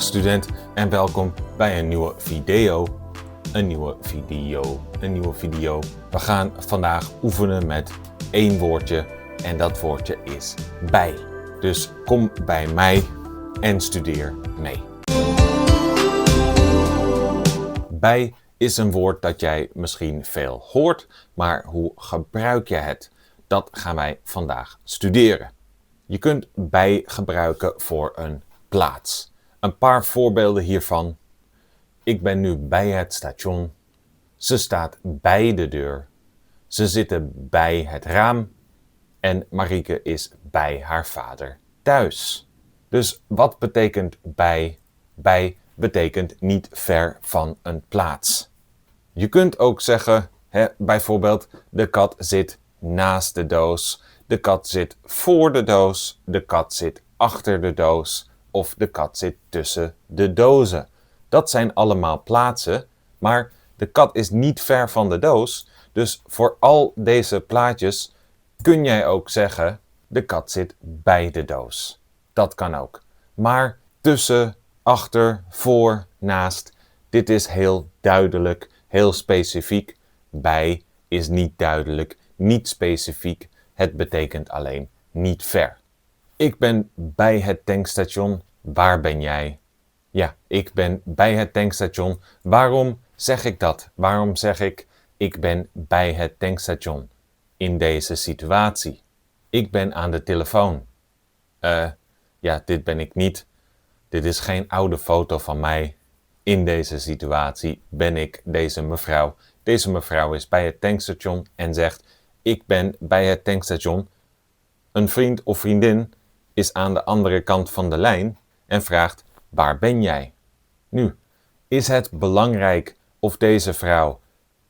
Dag student en welkom bij een nieuwe video. We gaan vandaag oefenen met één woordje en dat woordje is bij. Dus kom bij mij en studeer mee. Bij is een woord dat jij misschien veel hoort, maar hoe gebruik je het? Dat gaan wij vandaag studeren. Je kunt bij gebruiken voor een plaats. Een paar voorbeelden hiervan. Ik ben nu bij het station. Ze staat bij de deur. Ze zitten bij het raam. En Marieke is bij haar vader thuis. Dus wat betekent bij? Bij betekent niet ver van een plaats. Je kunt ook zeggen, bijvoorbeeld, de kat zit naast de doos. De kat zit voor de doos. De kat zit achter de doos. Of de kat zit tussen de dozen. Dat zijn allemaal plaatsen, maar de kat is niet ver van de doos. Dus voor al deze plaatjes kun jij ook zeggen, de kat zit bij de doos. Dat kan ook. Maar tussen, achter, voor, naast, dit is heel duidelijk, heel specifiek. Bij is niet duidelijk, niet specifiek. Het betekent alleen niet ver. Ik ben bij het tankstation. Waar ben jij? Ja, ik ben bij het tankstation. Waarom zeg ik dat? Waarom zeg ik ben bij het tankstation in deze situatie? Ik ben aan de telefoon. Ja, dit ben ik niet. Dit is geen oude foto van mij. In deze situatie ben ik deze mevrouw. Deze mevrouw is bij het tankstation en zegt, ik ben bij het tankstation. Een vriend of vriendin is aan de andere kant van de lijn en vraagt, waar ben jij? Nu, is het belangrijk of deze vrouw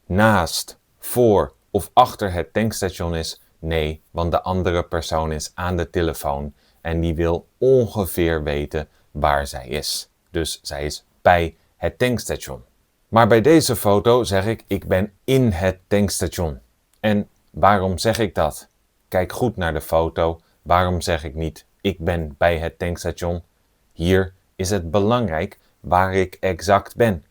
naast, voor of achter het tankstation is? Nee, want de andere persoon is aan de telefoon en die wil ongeveer weten waar zij is. Dus zij is bij het tankstation. Maar bij deze foto zeg ik ben in het tankstation. En waarom zeg ik dat? Kijk goed naar de foto. Waarom zeg ik niet, ik ben bij het tankstation? Hier is het belangrijk waar ik exact ben.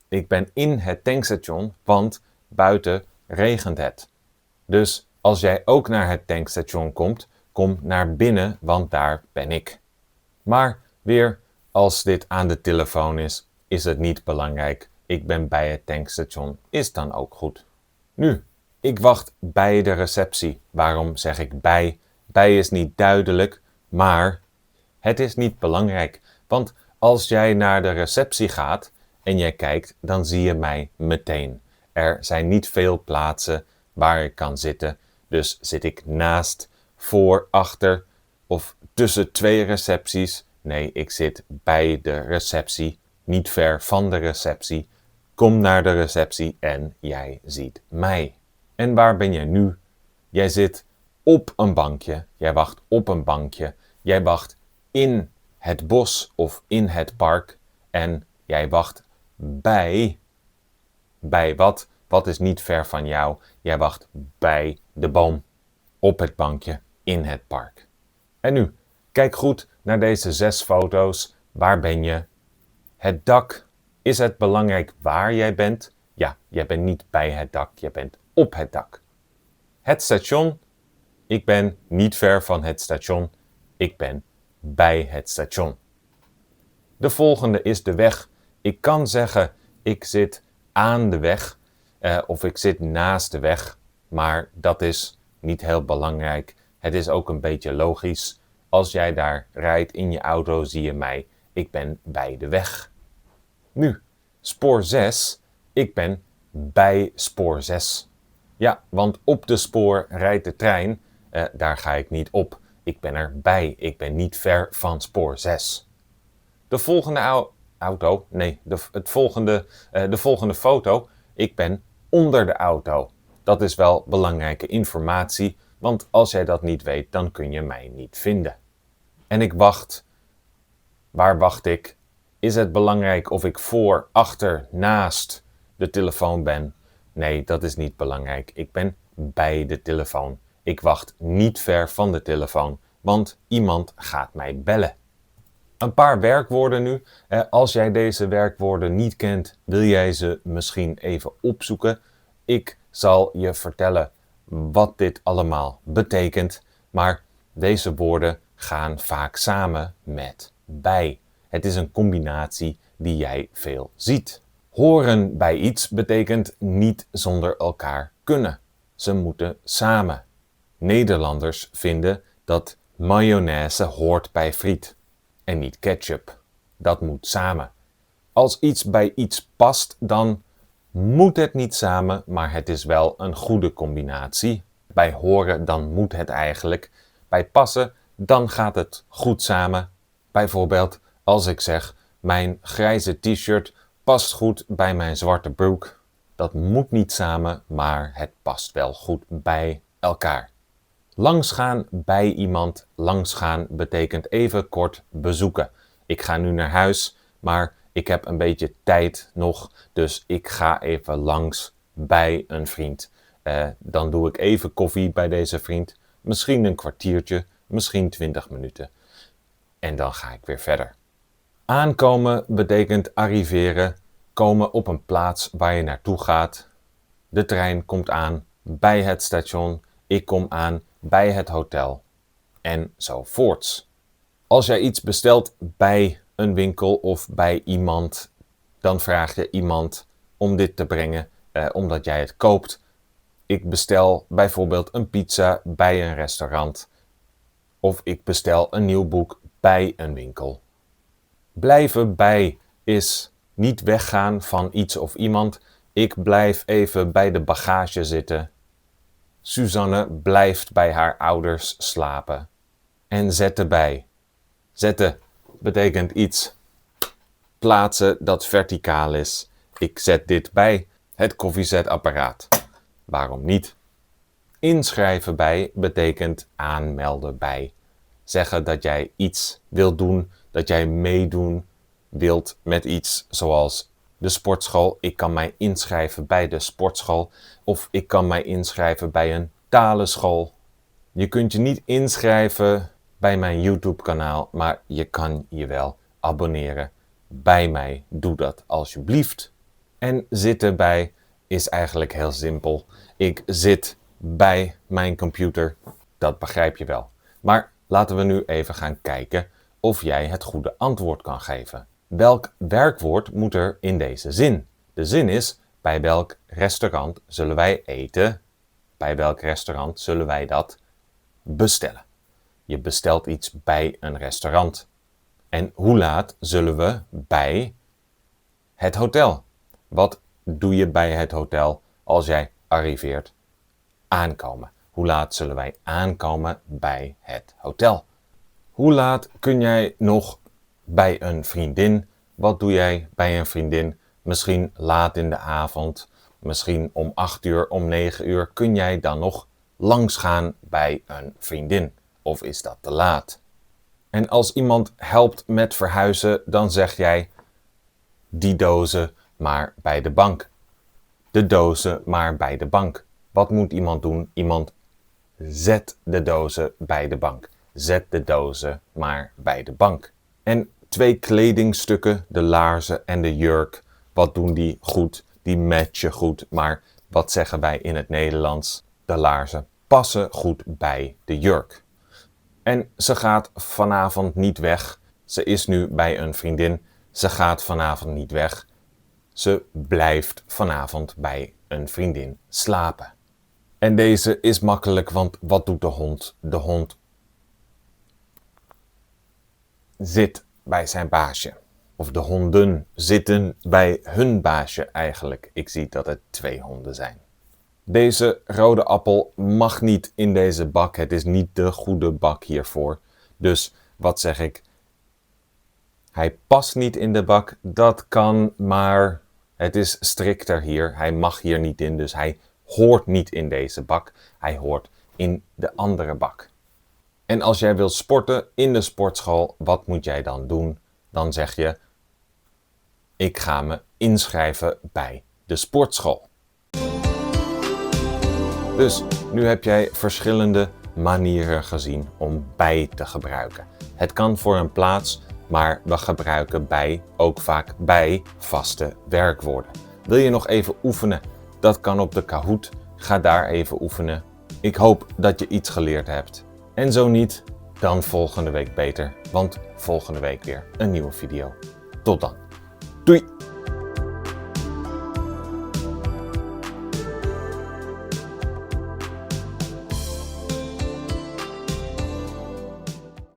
Ik ben in het tankstation, want buiten regent het. Dus als jij ook naar het tankstation komt, kom naar binnen, want daar ben ik. Maar weer, als dit aan de telefoon is het niet belangrijk. Ik ben bij het tankstation, is dan ook goed. Nu, ik wacht bij de receptie. Waarom zeg ik bij? Bij is niet duidelijk, maar het is niet belangrijk. Want als jij naar de receptie gaat en jij kijkt, dan zie je mij meteen. Er zijn niet veel plaatsen waar ik kan zitten. Dus zit ik naast, voor, achter of tussen twee recepties? Nee, ik zit bij de receptie, niet ver van de receptie. Kom naar de receptie en jij ziet mij. En waar ben jij nu? Jij zit op een bankje. Jij wacht op een bankje. Jij wacht in het bos of in het park. En jij wacht bij. Bij wat? Wat is niet ver van jou? Jij wacht bij de boom. Op het bankje in het park. En nu, kijk goed naar deze 6 foto's. Waar ben je? Het dak. Is het belangrijk waar jij bent? Ja, jij bent niet bij het dak. Je bent op het dak. Het station. Ik ben niet ver van het station. Ik ben bij het station. De volgende is de weg. Ik kan zeggen, ik zit aan de weg of ik zit naast de weg. Maar dat is niet heel belangrijk. Het is ook een beetje logisch. Als jij daar rijdt in je auto, zie je mij. Ik ben bij de weg. Nu, spoor 6. Ik ben bij spoor 6. Ja, want op de spoor rijdt de trein. Daar ga ik niet op. Ik ben erbij. Ik ben niet ver van spoor 6. De volgende de volgende foto. Ik ben onder de auto. Dat is wel belangrijke informatie, want als jij dat niet weet, dan kun je mij niet vinden. En ik wacht. Waar wacht ik? Is het belangrijk of ik voor, achter, naast de telefoon ben? Nee, dat is niet belangrijk. Ik ben bij de telefoon. Ik wacht niet ver van de telefoon, want iemand gaat mij bellen. Een paar werkwoorden nu. Als jij deze werkwoorden niet kent, wil jij ze misschien even opzoeken. Ik zal je vertellen wat dit allemaal betekent, maar deze woorden gaan vaak samen met bij. Het is een combinatie die jij veel ziet. Horen bij iets betekent niet zonder elkaar kunnen. Ze moeten samen. Nederlanders vinden dat mayonaise hoort bij friet en niet ketchup. Dat moet samen. Als iets bij iets past, dan moet het niet samen, maar het is wel een goede combinatie. Bij horen, dan moet het eigenlijk. Bij passen, dan gaat het goed samen. Bijvoorbeeld als ik zeg, mijn grijze t-shirt past goed bij mijn zwarte broek. Dat moet niet samen, maar het past wel goed bij elkaar. Langsgaan bij iemand. Langsgaan betekent even kort bezoeken. Ik ga nu naar huis, maar ik heb een beetje tijd nog, dus ik ga even langs bij een vriend. Dan doe ik even koffie bij deze vriend. Misschien een kwartiertje, misschien 20 minuten. En dan ga ik weer verder. Aankomen betekent arriveren, komen op een plaats waar je naartoe gaat. De trein komt aan bij het station, ik kom aan bij het hotel enzovoorts. Als jij iets bestelt bij een winkel of bij iemand, dan vraag je iemand om dit te brengen omdat jij het koopt. Ik bestel bijvoorbeeld een pizza bij een restaurant of ik bestel een nieuw boek bij een winkel. Blijven bij is niet weggaan van iets of iemand. Ik blijf even bij de bagage zitten. Suzanne blijft bij haar ouders slapen. En zetten bij. Zetten betekent iets plaatsen dat verticaal is. Ik zet dit bij het koffiezetapparaat. Waarom niet? Inschrijven bij betekent aanmelden bij. Zeggen dat jij iets wilt doen, dat jij meedoen wilt met iets zoals de sportschool. Ik kan mij inschrijven bij de sportschool of ik kan mij inschrijven bij een talenschool. Je kunt je niet inschrijven bij mijn YouTube kanaal, maar je kan je wel abonneren bij mij. Doe dat alsjeblieft. En zitten bij is eigenlijk heel simpel. Ik zit bij mijn computer. Dat begrijp je wel. Maar laten we nu even gaan kijken of jij het goede antwoord kan geven. Welk werkwoord moet er in deze zin? De zin is, bij welk restaurant zullen wij eten? Bij welk restaurant zullen wij dat bestellen? Je bestelt iets bij een restaurant. En hoe laat zullen we bij het hotel? Wat doe je bij het hotel als jij arriveert? Aankomen. Hoe laat zullen wij aankomen bij het hotel? Hoe laat kun jij nog bij een vriendin? Wat doe jij bij een vriendin? Misschien laat in de avond, misschien om 8 uur, om 9 uur. Kun jij dan nog langsgaan bij een vriendin? Of is dat te laat? En als iemand helpt met verhuizen, dan zeg jij die dozen maar bij de bank. De dozen maar bij de bank. Wat moet iemand doen? Iemand zet de dozen bij de bank. Zet de dozen maar bij de bank. En 2 kledingstukken, de laarzen en de jurk. Wat doen die goed? Die matchen goed. Maar wat zeggen wij in het Nederlands? De laarzen passen goed bij de jurk. En ze gaat vanavond niet weg. Ze is nu bij een vriendin. Ze gaat vanavond niet weg. Ze blijft vanavond bij een vriendin slapen. En deze is makkelijk, want wat doet de hond? De hond zit bij zijn baasje. Of de honden zitten bij hun baasje eigenlijk. Ik zie dat het 2 honden zijn. Deze rode appel mag niet in deze bak. Het is niet de goede bak hiervoor. Dus wat zeg ik? Hij past niet in de bak. Dat kan, maar het is strikter hier. Hij mag hier niet in, dus hij hoort niet in deze bak. Hij hoort in de andere bak. En als jij wilt sporten in de sportschool, wat moet jij dan doen? Dan zeg je, ik ga me inschrijven bij de sportschool. Dus nu heb jij verschillende manieren gezien om bij te gebruiken. Het kan voor een plaats maar we gebruiken bij ook vaak bij vaste werkwoorden. Wil je nog even oefenen? Dat kan op de Kahoot. Ga daar even oefenen. Ik hoop dat je iets geleerd hebt. En zo niet, dan volgende week beter, want volgende week weer een nieuwe video. Tot dan. Doei!